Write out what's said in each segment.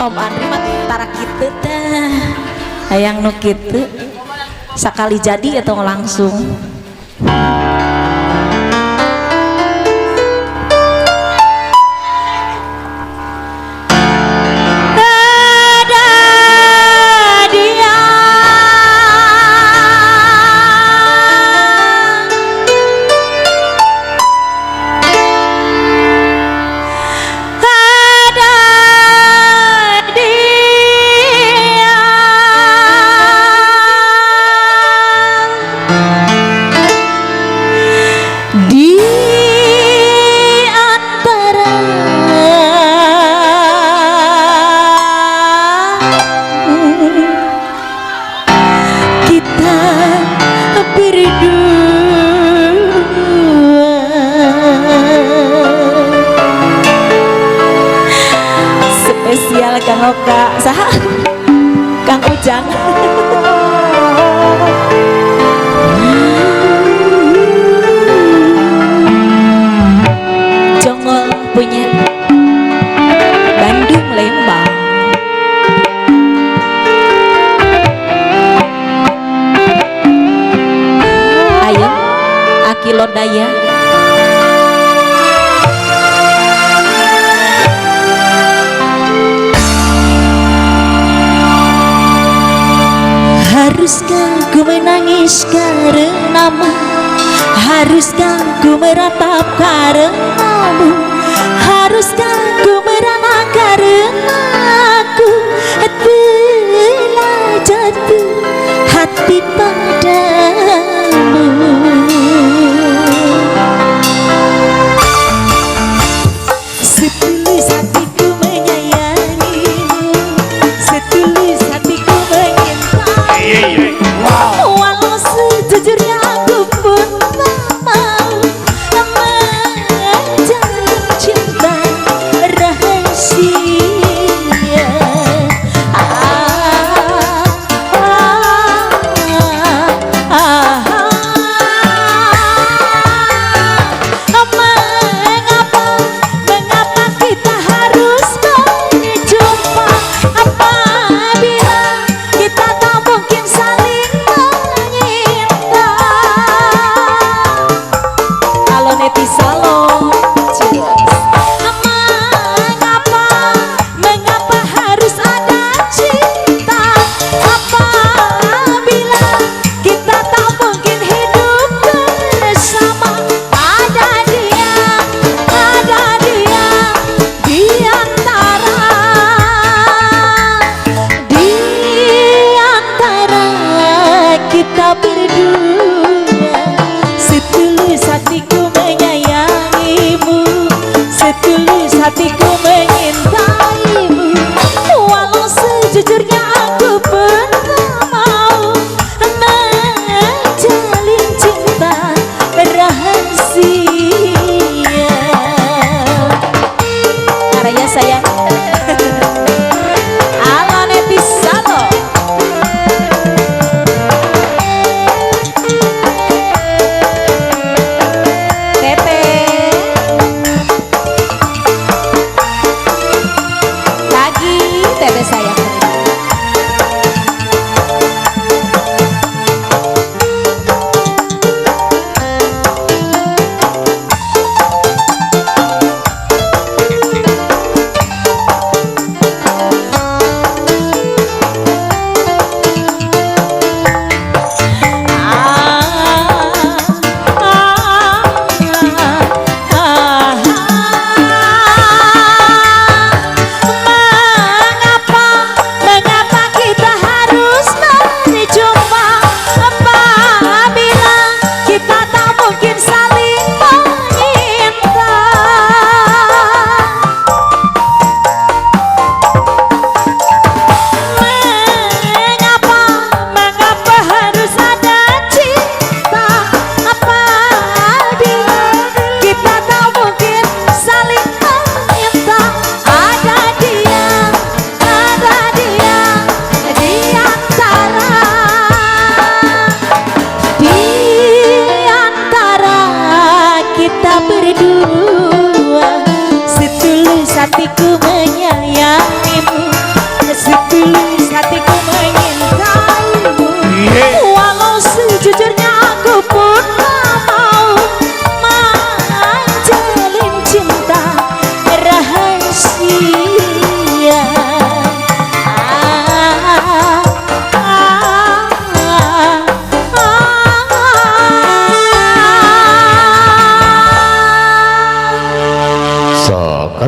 Om Andri mah tara kitu teh hayang nu kitu sakali jadi atau langsung. Kang Oka, saha? Kang Ujang. Jongol punya Bandung Lembang. Ayo, Aki Lodaya. Haruskah ku menangis karenamu? Haruskah ku meratap karenamu? Haruskah ku merana karena aku telah jatuh hati padamu? Setulus hatiku menyayangimu, setulus hatiku walau sejujurnya aku pun tak mau menjalin cinta rahasia. Mengapa kita harus berjumpa? Apabila kita tak mungkin saling menyinta. Halo Neti Salom. Mengapa harus ada cinta? Apabila kita tak mungkin hidup bersama. Ada dia di antara kita berdua. Setulus hatiku menyayangimu, setulus hatiku mengintaimu. Walau sejujurnya aku pun tak mau menjalin cinta rahasia. Karya sayang. Halo Neti Salo. Tete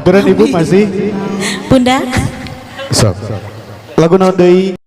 Baturan ibu masih Bunda sok lagu naon deui